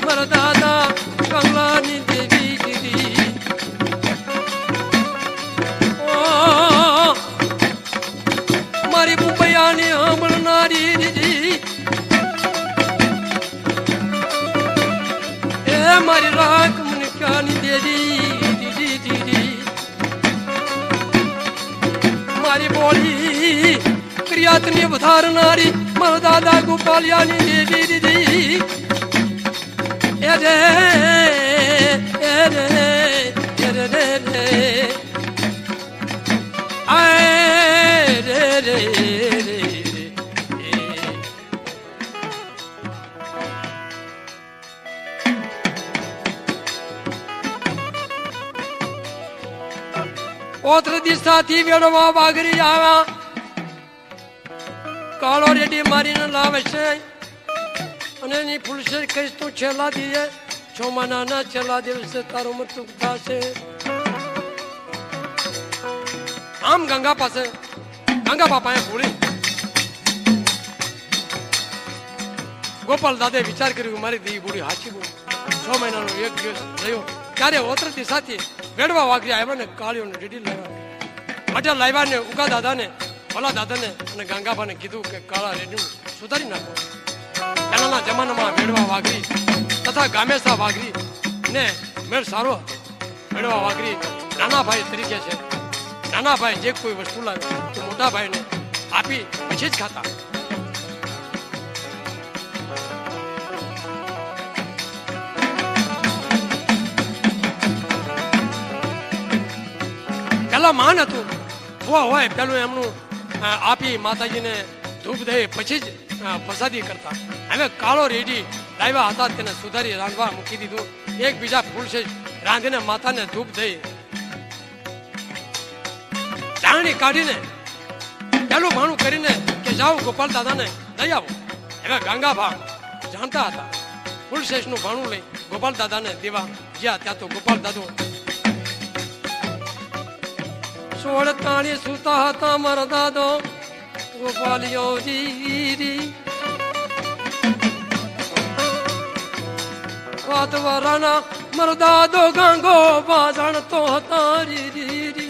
મારા દાદા કંગલાની દેવી દીદી. મારી મુંબઈયાની સાંભળનારી દીદી એ મારી રાખ મુનિકાની દેવી દીદી દીદી. મારી બોલી ક્રિયાતની વધારનારી મારા દાદા ગોપાલિયાની દેવી દીદી એ રે એ રે એ રે રે રે આય રે રે રે ઓત્ર દિશાથી વેડવા વાઘરી આવ્યા. કાળો રેડી મારીને લાવે છે અને એની ફૂલશે કહીશ તું છેલ્લા દીએ 6 મહિનાના છેલ્લા દિવસે તારું મૃત્યુ થશે. આમ ગંગા પાસે બોલી. ગોપાલ દાદે વિચાર કર્યો મારી દેવી બોલી હાચી બોલી. 6 મહિનાનો એક દિવસ રહ્યો ત્યારે ઓત્ર દિશાથી વેડવા વાઘરી આવ્યા ને કાળીઓને રેડી લાવ્યા. મજા લાવ્યા ને ઉગા દાદાને ભલા દાદાને અને ગાંગાભાને કીધું કે કાળા રેડી સુધારી નાખો. પહેલાના જમાનામાં વેડવા વાઘરી તથા ગામેસા વાઘરી ને મેળ સારો હતો. વેડવા વાઘરી નાના ભાઈ તરીકે છે. નાના ભાઈ જે કોઈ વસ્તુ લાવે તો મોટા ભાઈને આપી પછી જ ખાતા. પેલા માન હતું હોય પેલું એમનું આપી માતાજીને ધૂપ દઈ પછી જ પ્રસાદી કરતા. હવે કાળો રેડી લાવ્યા હતા તેને સુધારી રાંધવા મૂકી દીધું. એકબીજા ફૂલ છે રાંધીને માતાને ધૂપ દઈ ચાણી કાઢીને પેલું ભાણું કરીને કે જાઓ ગોપાલ દાદાને દઈ આવો. હવે ગંગાભા જાણતા હતા ફૂલશેષનું ભાણું લઈ ગોપાલ દાદાને દેવા જ્યાં ત્યાં તો ગોપાલ દાદો 16 તાણી સુતા હતા મારા દાદો ગોપાલિયોજી. વાત વારાના મારો દાદો ગાંગો જાણતો હતા રી.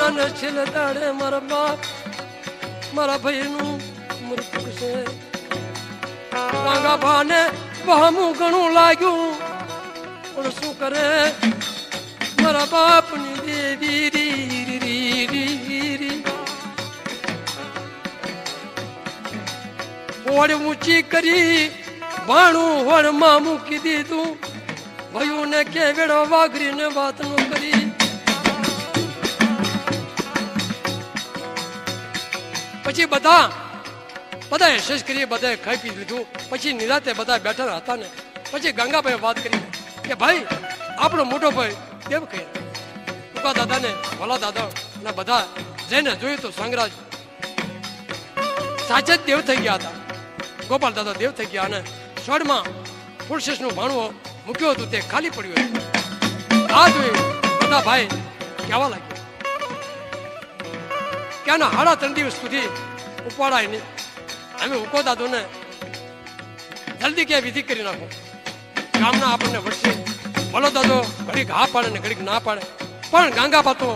મને છેલ્લે દાડે મારા બાપ મારા ભાઈનું મૃત્યુ છે. ગાંગાભાને વહામું ઘણું લાગ્યું પણ શું કરે મારા બાપની દેવી. હોડ ઊંચી કરી ભાણું હોડમાં મૂકી દીધું. ભયું ને કે વેડો વાઘરીને વાત નો કરી. પછી બધા શેષ કરી બધા ખાઈ પી લીધું. પછી નિરાતે બધા બેઠા હતા ને પછી ગંગાભાઈ વાત કરી કે ભાઈ આપણો મોટો ભાઈ દેવ કહ્યા ટૂંકા દાદા ને ભલા દાદા ને બધા જઈને જોયું તો સંગરાજ સાચે જ દેવ થઈ ગયા હતા. ગોપાલ દાદા દેવ થઈ ગયા અને સ્વરમાં ફૂલશેષ નું ભાણું મૂક્યું હતું તે ખાલી પડ્યું હતું. આ જોયું બધા ભાઈ કહેવા લાગ્યા કે આના 3.5 દિવસ સુધી ઉપાડાય નહીં. અમે ઉકો દાદો ને જલ્દી ક્યાં વિધિ કરી નાખો. ગામના આપણને વળશે. ભલો દાદો ઘડીક હા પાડે ને ઘડીક ના પાડે પણ ગાંગાબા તો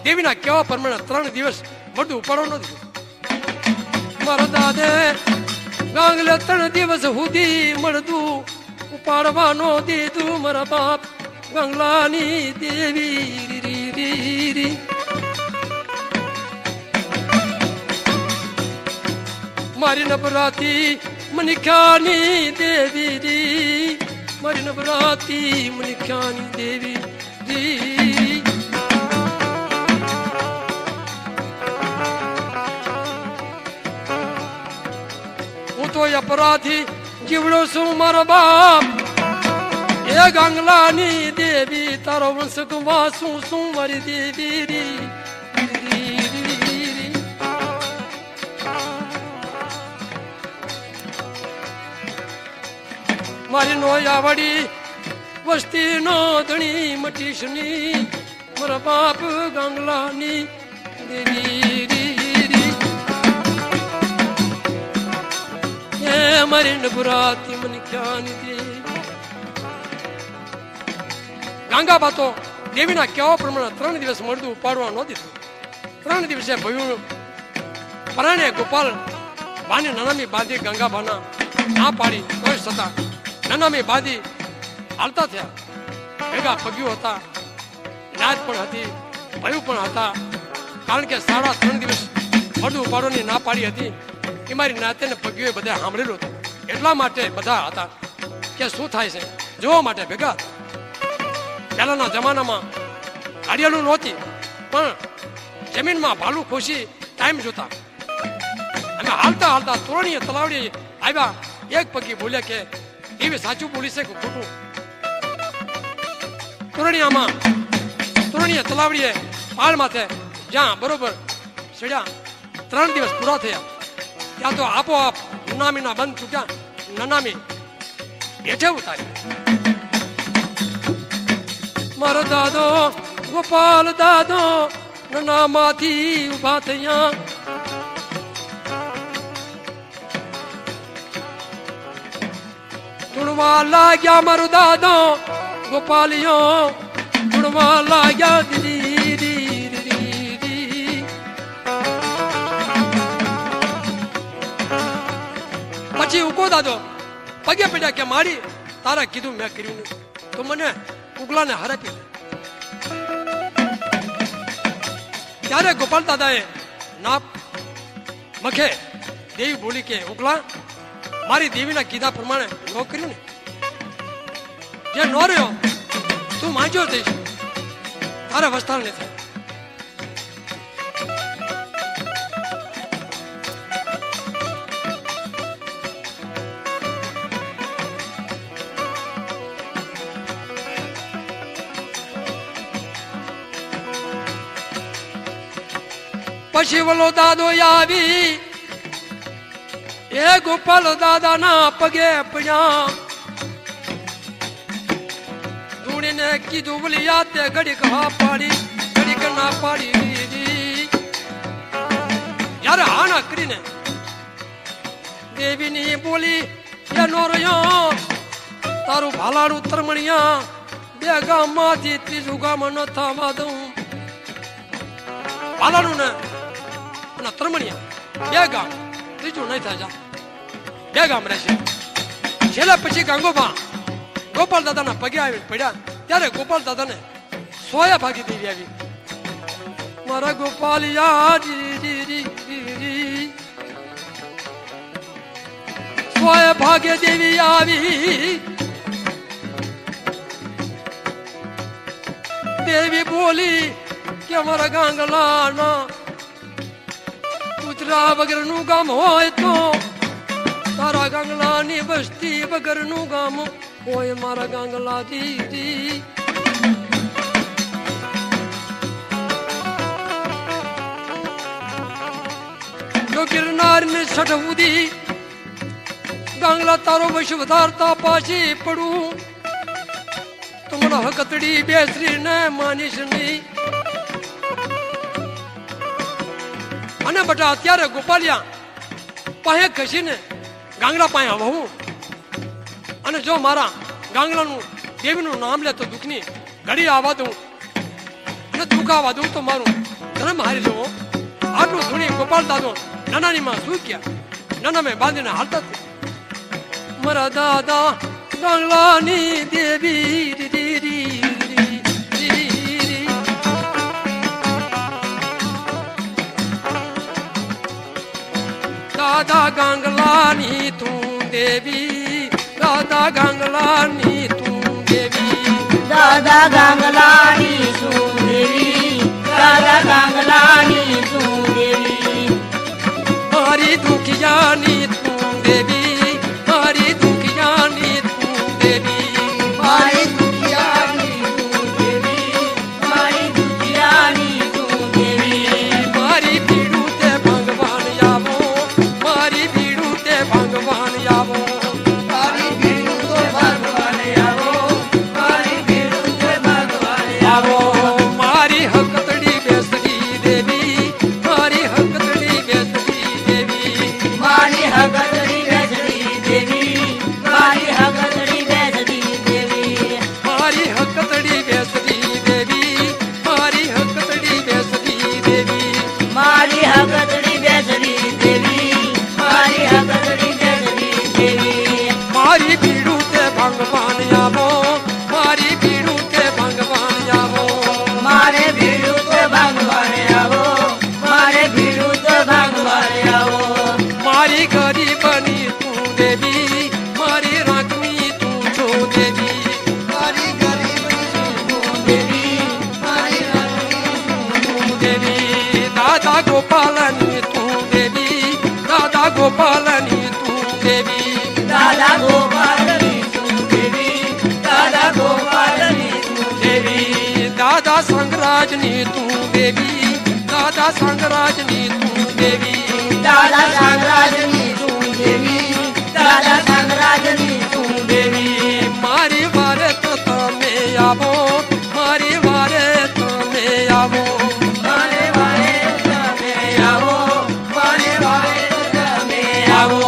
દેવીના કેવા પ્રમાણે 3 દિવસ બધું ઉપાડો ન દીધું. મારો દાદે ગાંગલે 3 દિવસ સુધી મળતું ઉપાડવાનો દીધું. મારા બાપ ગંગલાની દેવી મારી નબરાતી મનિખ્યાની દેવી. મારી નબરાતી મનિખ્યાની દેવી. હું તો અપરાધી જીવડો છું મારો બાપ એ ગાંગલાની દેવી. તારો વંશ વાસું શું મારી દેવી. મારી નો આવડી વસ્તી નો ધણી મટીશની મારા બાપ ગાંગલાની દેવી. એ મારી નબરાતી મનિખ્યાની દેવી. ગાંગાબા તો દેવીના કેવા પ્રમાણે 3 દિવસ મળતું ઉપાડવા ન દીધું. 3 દિવસે ભયું પરાણે ગોપાલ બાની નનામી બાંધી ગંગાબાના ના પાડી તોય છતાં નનામી બાંધી હાલતા થયા. ભેગા પગ્યું હતા, નાચ પણ હતી, ભયું પણ હતા. કારણ કે 3.5 દિવસ મળતું ઉપાડવાની ના પાડી હતી. એ મારી નાતે ને પગ્યું બધા સાંભળેલું હતું. એટલા માટે બધા હતા કે શું થાય છે જોવા માટે ભેગા. પહેલાના જમાનામાં ગાડિયાલું નહોતી પણ જમીનમાં ભાલું ખોસી ટાઈમ જોતા. અમે હાલતા હાલતા તોરણીએ તલાવડી આવ્યા. એક પગી બોલ્યા કે એવી સાચું બોલી છે કે ખોટું. તોરણીએ તલાવડીએ પાળ માથે જ્યાં બરોબર ચડ્યા 3 દિવસ પૂરા થયા ત્યાં તો આપોઆપ નનામીના બંધ તૂટ્યા. નનામી હેઠે ઉતારી. મારો દાદો ગોપાલ દાદો નનામાંથી ઉભા થયા. ધૂણવા લાગ્યા મારો દાદો ગોપાલિયો ધૂણવા લાગ્યા. પછી ઉકો દાદો પગે પડ્યા કે મારી તારા કીધું મેં કર્યું નહીં તો મને ઉગલાને હરાપી. ત્યારે ગોપાલ દાદાએ ના મખે દેવી બોલી કે ઉગલા મારી દેવીના કીધા પ્રમાણે ન કર્યું ને જે ન રહ્યો તું માંજ્યો થઈશ તારે વસ્તાર નથી. પછી વલો દાદો આવી એ ગોપાલ દાદાના પગે પડ્યા ધૂણીને કીધું બોલી યાતે ઘડીક હા પાડી ઘડીક ના પાડી દીધી જયારે હા ના કરીને દેવીની બોલી એનો રહ્યો તારું ભાલાડું તરમણિયા બે ગામમાંથી ત્રીજું ગામ ન થવા દઉં ભાલાડું ને અને તરમણિયા બે ગામ ત્રીજું નહીં થાય જા બે ગામ રહેશે છેલ્લે પછી ગંગોબા ગોપાલ દાદાના પગે આવી પડ્યા ત્યારે ગોપાલ દાદાને સોયા ભાગી દેવી આવી મારા ગોપાલ સોયા ભાગે દેવી આવી દેવી બોલી કે અમારા ગાંગલાના કૂતરા વગરનું ગામ હોય તો તારા ગાંગલાની વસ્તી વગરનું ગામ હોય મારા ગાંગલા દીદી જો ગિરનાર ને સઠવુદી ગાંગલા તારો વશ વધારતા પાછી પડું તો મને હકતડી બેસરી ને માનીશ નહીં અને બટા અત્યારે ગોપાલિયા પાસે ઘસીને ગાંગડા પાસે વહું અને જો મારા ગાંગલાનું દેવીનું નામ લે તો દુઃખની ઘડી આવવા દઉં અને દુઃખ આવવા દઉં તો મારું ધર્મ હારી જવો આટલું ધૂણી ગોપાલ દાદો નાનાની માં શું ક્યાં નાના મેં બાંધીને હાલતા મારા દાદા ગાંગલાની દેવી દાદા ગાંગલાની તું દેવી દાદા ગાંગલાની તું દેવી દાદા ગાંગલાની તું દેવી દાદા ગાંગલાની તું દેવી મારી દુખિયાની તું દેવી મારી દુખિયાની તું દેવી મારી દુખિયાની તું દેવી મારી દુખિયાની તું દેવી મારી પીડું તે ભગવાન આવો મારી પીડું તે ભગવાન આવો મારી ભીડું તો ભગવાન આવો મારી ભીડું તો ભગવાન આવો મારી હકતડી બેસરી દેવી મારી હકતડી બેસરી દેવી મારી હગતડી બેસરી દેવી મારી હગતડી બેસરી દેવી મારી હકતડી બેસરી દેવી મારી હકતડી બેસરી દેવી મારી હગતડી બેસરી દેવી મારી હગતડી બેસરી દેવી મારી પીડું તે ભગવાન આવો મારી પીડું તે ભગવાન આવો મારે ભીડું તો ભગવાન આવો મારે ભીડું તો ભગવાન આવો મારી ગરીબની તું દેવી મારી રાખવી તું છો દેવી મારી ગરીબની તું દેવી મારી રાખવી તું દેવી દાદા ગોપાલની તું દેવી દાદા ગોપાલની તું દેવી દાદા ગોપાલની તું દેવી દાદા ગોપાલની તું દેવી દાદા સંગરાજની તું દેવી દાદા સંગરાજની તું દેવી દાદા સાંગરાજની તું દેવી દાદા સાંગરાજની તું દેવી મારી વારે તો તમે આવો મારી વારે તમે આવો મારે વારે તમે આવો મારે વારે તમે આવો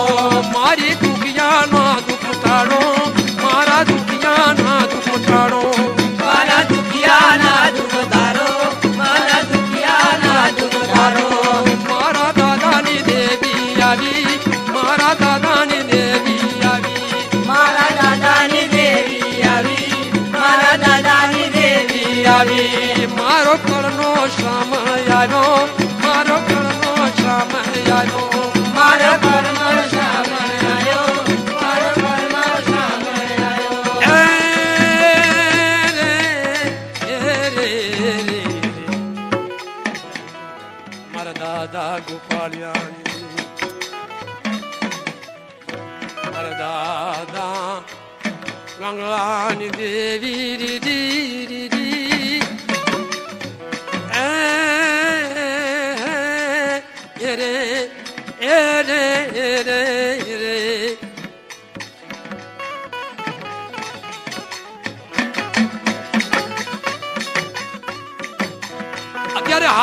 મારી દુખિયાના દુઃખ ટાળો મારા દુખિયાના દુઃખ ટાળો મારા દુખિયાના દુઃખ ધારો મારા દુખિયાના દુઃખ ધારો મારા દાદાની દેવી આવી મારા દાદાની દેવી આવી મારા દાદાની દેવી આવી મારા દાદાની દેવી આવી મારો કળનો સમય આવ્યો મારો કળનો સમય આવ્યો મારા કર્મ સામરાયો મારો કર્મ સામરાયો મારા દાદા ગોપાલિયાની મારા દાદા ગાંગલાની દેવી રીડી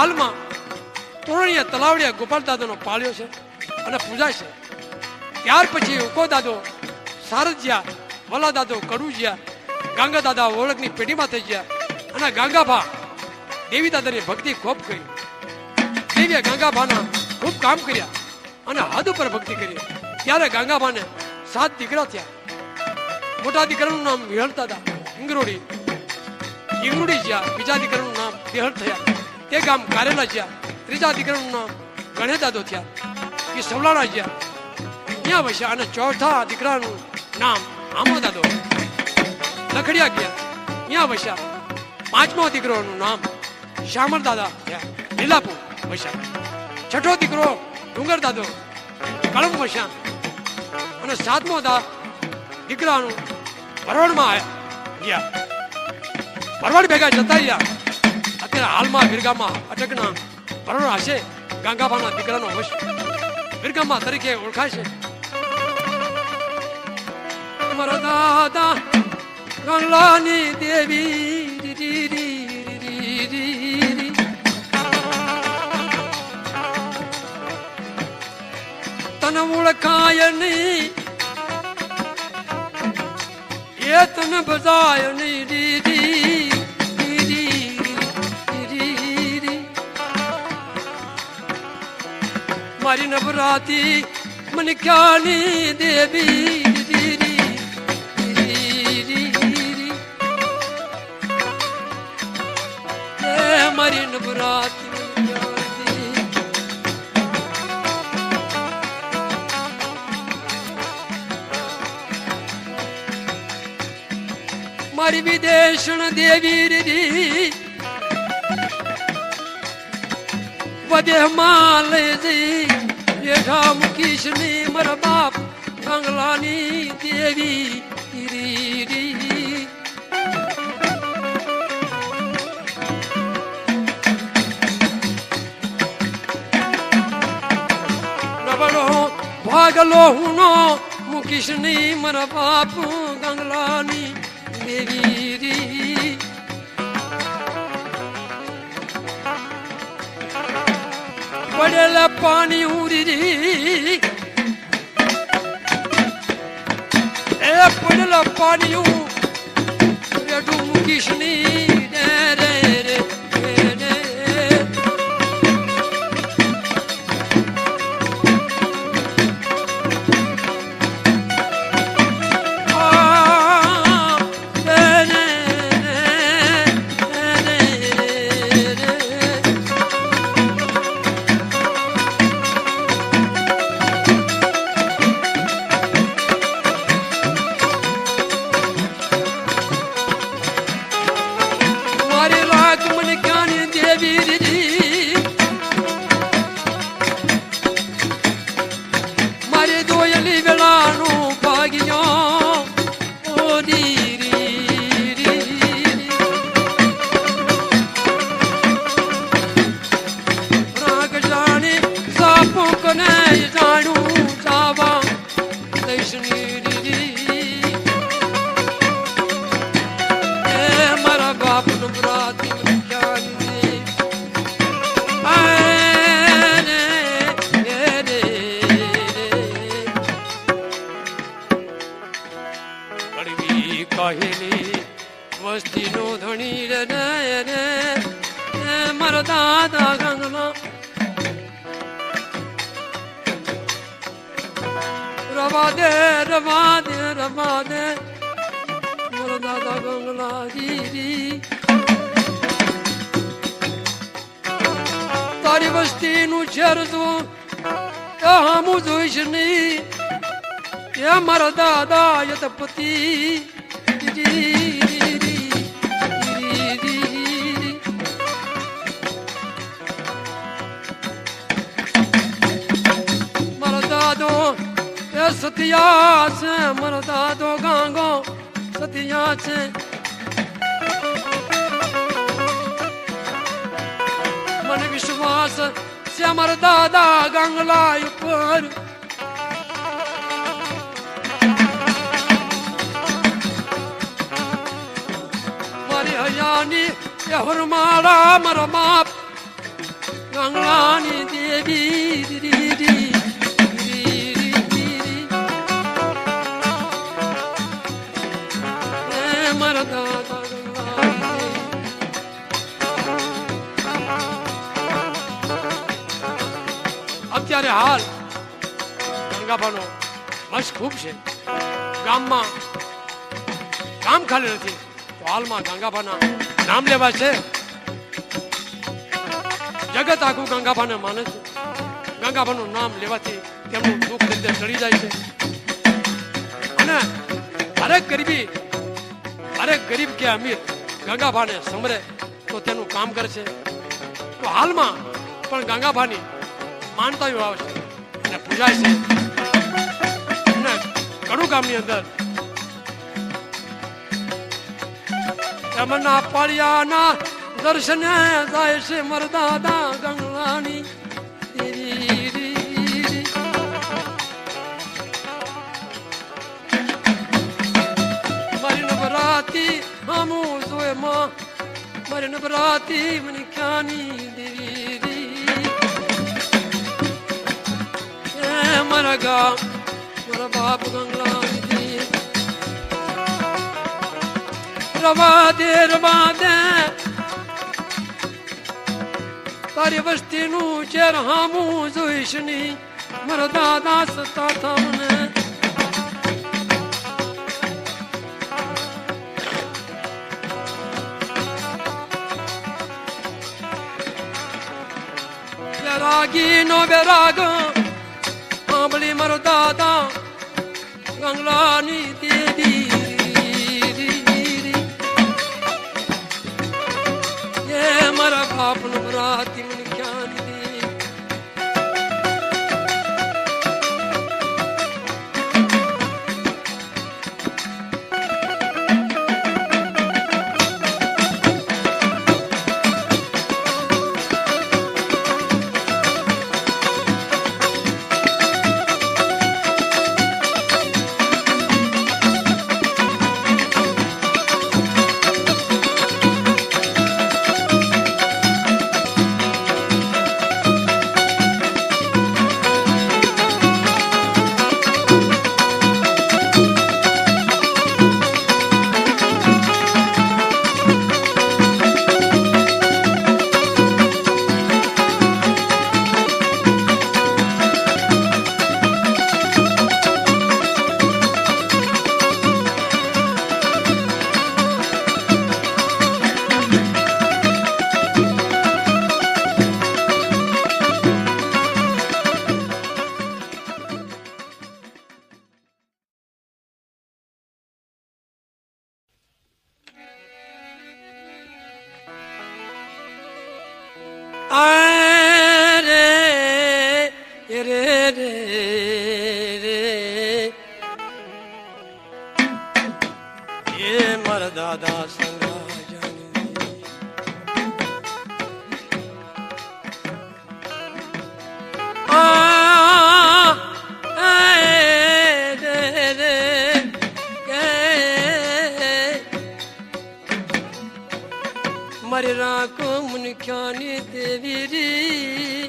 હાલમાં તોરણીયા તલાવડિયા ગોપાલ દાદાનો પાળ્યો છે અને પૂજાય છે. ત્યાર પછી ઉકો દાદો સારજ્યા, વલા દાદો કડુજ્યા, ગાંગા દાદા ઓળખની પેઢીમાં થઈ ગયા અને ગાંગાભા દેવી દાદાની ભક્તિ ખૂબ કરી. દેવીએ ગાંગાભાના ખૂબ કામ કર્યા અને હદ ઉપર ભક્તિ કરી. ત્યારે ગાંગાભાને 7 દીકરા થયા. મોટા દીકરાનું નામ વિહળ દાદા ઇંગરોડી જ્યાં, બીજા દીકરાનું નામ બેહળ થયા, તે ગામ કારેલા જ્યાં. ત્રીજા દીકરાનું નામ ગણે દાદો થયા, એ સવલાણા જ્યાં, ત્યાં વસ્યા. અને ચોથા દીકરાનું નામ આમો દાદો લખડિયા ગયા, ત્યાં વસ્યા. પાંચમો દીકરોનું નામ શ્યામળ દાદા થયા, લીલાપુર વસ્યા. છઠ્ઠો દીકરો ડુંગર દાદો કળમ વસ્યા. અને સાતમો દીકરાનું ભરવાડમાં ગયા. ભરવાડ ભેગા જતા રહ્યા. અત્યારે હાલમાં વિરગામાં અટકના ભરવાડ હશે. ગાંગાભાના દીકરાનો વંશ વિરગામાં તરીકે ઓળખાય છે. મારા દાદા ગંગલાની દેવી તને ઓળખાય નહીં, એ તને બજાય નહીં દીદી. મારી નવરાતી મને ક્યાંની દેવી મારી નવરાતી મારી વિદેશણ દેવી રી વદેહમાં લઈ જઈ રેઠા મૂકીશ ની મારા બાપ ગંગલાની દેવી રી. નવડો ભાગલો હું નો મૂકીશ ની મારા બાપ ગંગલાની દેવી રી. પડેલા પાણી ઉરી એ પડેલા પાણી રેડું મૂકીશ ની રે રે વસ્તી નો ધણી રે રે મારા દાદા ગંગલા રવા દે રવા દે રવા દે મારા દાદા ગંગલા જી. તારી વસ્તી નું ઝેર જો હું જોઈશ નહીં, એ મારા દાદા યતપતિ મારા દાદો એ સતિયા છે, મારા દાદો ગાંગો સતિયા છે. મને વિશ્વાસ છે મારા દાદા ગાંગલા ઉપર. મારી હયાની એ હરમાળા મારા બાપ ગંગાની દેવી રી રી મારા દાદા ગંગાની અત્યારે હાલ ગંગાબાનો મસ્ત ખૂબ છે. ગામમાં કામ ખાલી નથી તો હાલમાં ગંગાબાના નામ લેવા છે. જગત આખું ગંગાબાને માને છે. ગંગાબાનું નામ લેવાથી તેમનું દુઃખ દર્દ ચડી જાય છે. અને હરેક ગરીબ કે અમીર ગંગાબાને સમરે તો તેનું કામ કરે છે. તો હાલમાં પણ ગંગાબાની માનતાઓ આવે છે અને પૂજાય છે. અને ઘણું ગામની અંદર એમના પાળિયાના દર્શને જાય છે મરદાદા ગંગાની મારી નવરાતી હમું જોએ માં મારી નવરાતી મને ખ્યાની દેવી મારા ગામ મારા બાપ ગંગલાની રવા દે તારી વસ્તીનું ચેર હામું જોઈશ ની મારા દાદા સતા તમને રાગી નો બેરાગ આંબલી મારો દાદા ગંગલાની દેવી એ મારા બાપ નો રાતી મને ખ્યાલ મારા દાદા મારી રાખો મુનિખ્યાની દેવી રી